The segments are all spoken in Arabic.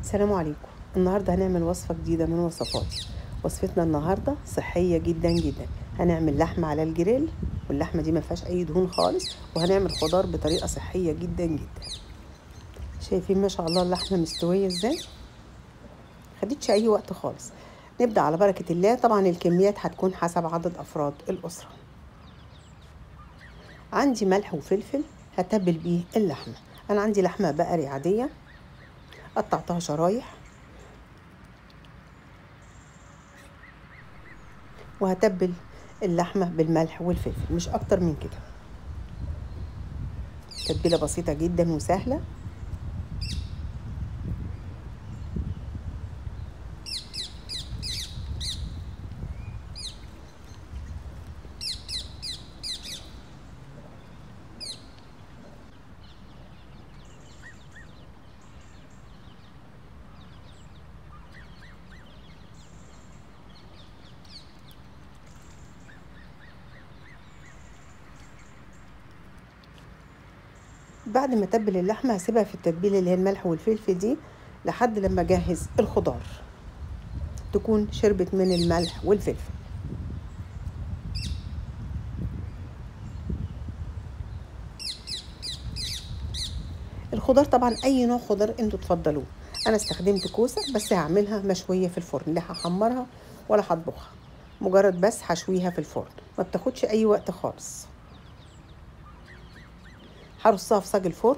السلام عليكم. النهاردة هنعمل وصفة جديدة من وصفاتي. وصفتنا النهاردة صحية جدا جدا. هنعمل لحمة على الجريل، واللحمة دي ما فيهاش أي دهون خالص، وهنعمل خضار بطريقة صحية جدا جدا. شايفين ما شاء الله اللحمة مستوية ازاي؟ خدتش أي وقت خالص. نبدأ على بركة الله. طبعا الكميات هتكون حسب عدد أفراد الأسرة. عندي ملح وفلفل هتبل بيه اللحمة. أنا عندي لحمة بقري عادية قطعتها شرايح، وهتبل اللحمة بالملح والفلفل، مش أكتر من كده. تتبيلة بسيطة جدا وسهلة. بعد ما اتبل اللحمة هسيبها في التتبيلة اللي هي الملح والفلفل دي لحد لما اجهز الخضار تكون شربت من الملح والفلفل. الخضار طبعا اي نوع خضار انتوا تفضلوه. انا استخدمت كوسة بس هعملها مشوية في الفرن، لا هحمرها ولا هطبخها، مجرد بس هشويها في الفرن، ما بتاخدش اي وقت خالص. هرصها في صاج الفرن.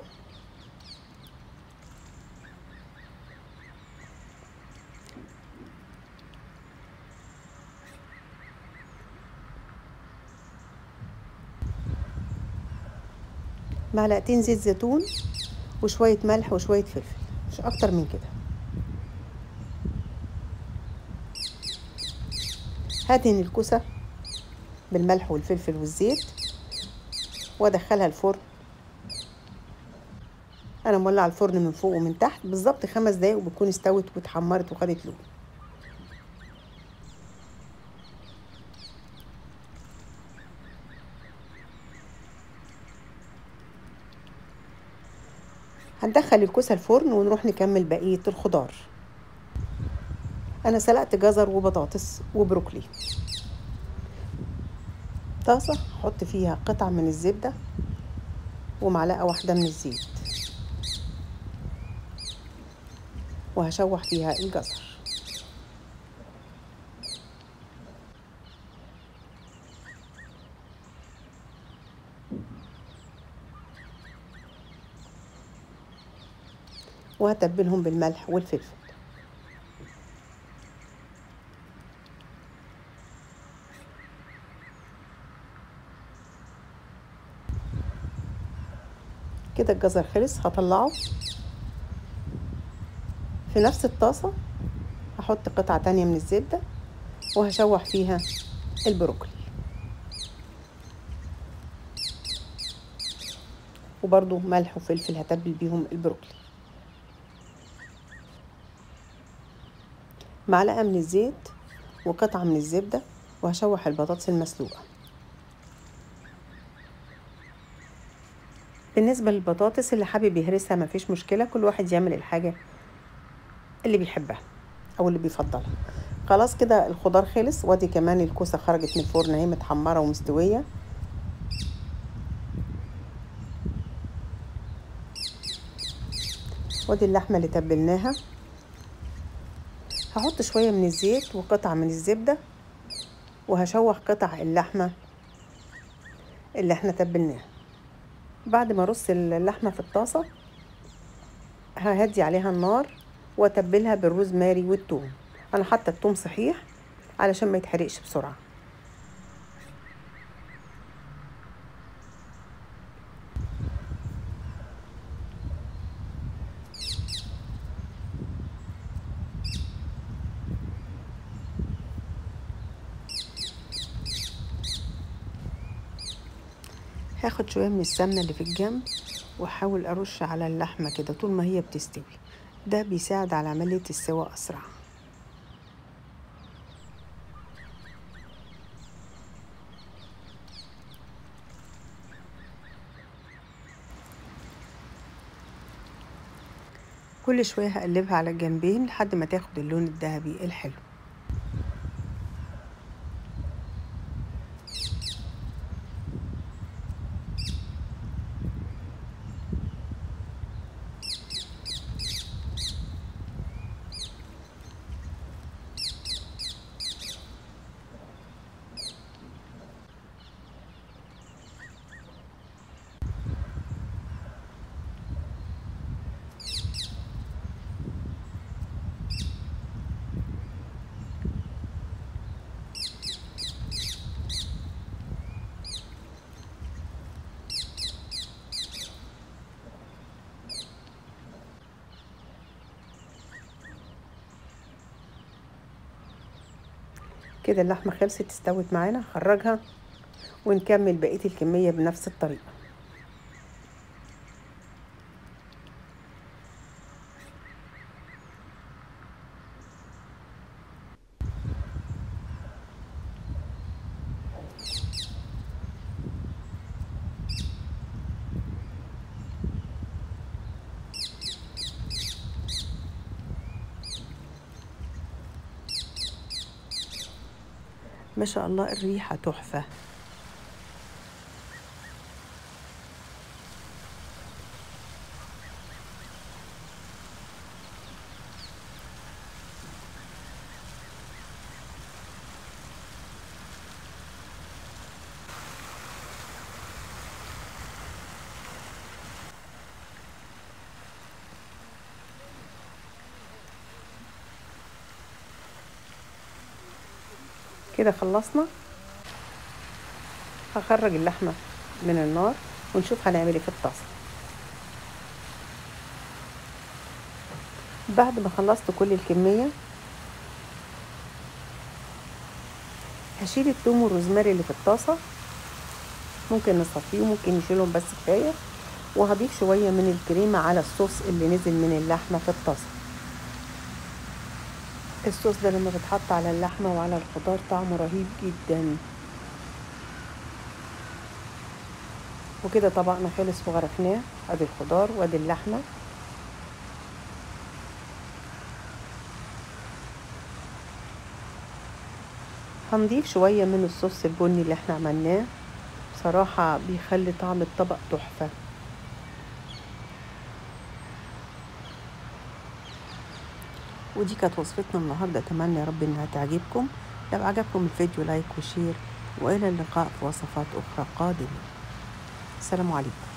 معلقتين زيت زيتون وشوية ملح وشوية فلفل، مش اكتر من كده. هدهن الكوسة بالملح والفلفل والزيت وادخلها الفرن. انا مولعه الفرن من فوق ومن تحت بالظبط 5 دقايق وبتكون استوت واتحمرت وخدت لون. هندخل الكوسه الفرن ونروح نكمل بقيه الخضار. انا سلقت جزر وبطاطس وبروكلي. طاسه احط فيها قطعه من الزبده ومعلقه واحده من الزيت، وهشوح فيها الجزر. وهتبلهم بالملح والفلفل. كده الجزر خلص، هطلعه. في نفس الطاسه هحط قطعه تانية من الزبده وهشوح فيها البروكلي، وبرضو ملح وفلفل هتبل بيهم البروكلي. معلقه من الزيت وقطعه من الزبده، وهشوح البطاطس المسلوقه. بالنسبه للبطاطس اللي حابب يهرسها مفيش مشكله، كل واحد يعمل الحاجه اللي بيحبها او اللي بيفضلها. خلاص كده الخضار خلص، وادي كمان الكوسه خرجت من الفرن اهي متحمره ومستويه. وادي اللحمه اللي تبلناها. هحط شويه من الزيت وقطعه من الزبده، وهشوح قطع اللحمه اللي احنا تبلناها. بعد ما ارص اللحمه في الطاسه ههدي عليها النار واتبلها بالروزماري والثوم. انا حاطه الثوم صحيح علشان ما يتحرقش بسرعه. هاخد شويه من السمنه اللي في الجنب واحاول ارش على اللحمه كده طول ما هي بتستوي، ده بيساعد على عمليه السوا اسرع. كل شوية هقلبها على الجنبين لحد ما تاخد اللون الذهبي الحلو. كده اللحمة خلصت استوت معانا، هخرجها ونكمل بقية الكمية بنفس الطريقة. ما شاء الله الريحة تحفة. كده خلصنا، هخرج اللحمة من النار ونشوف هنعمل ايه في الطاسة. بعد ما خلصت كل الكمية هشيل الثوم والروزماري اللي في الطاسة، ممكن نصفيه وممكن نشيلهم بس كفاية، وهضيف شوية من الكريمة على الصوص اللي نزل من اللحمة في الطاسة. الصوص ده لما بتحط على اللحمة وعلى الخضار طعمه رهيب جدا. وكده طبقنا خلص وغرفناه، ادي الخضار وادي اللحمة. هنضيف شوية من الصوص البني اللي احنا عملناه، بصراحة بيخلي طعم الطبق تحفة. ودي كانت وصفتنا النهاردة، اتمنى يا رب انها تعجبكم. لو عجبكم الفيديو لايك وشير، والى اللقاء في وصفات اخرى قادمة. السلام عليكم.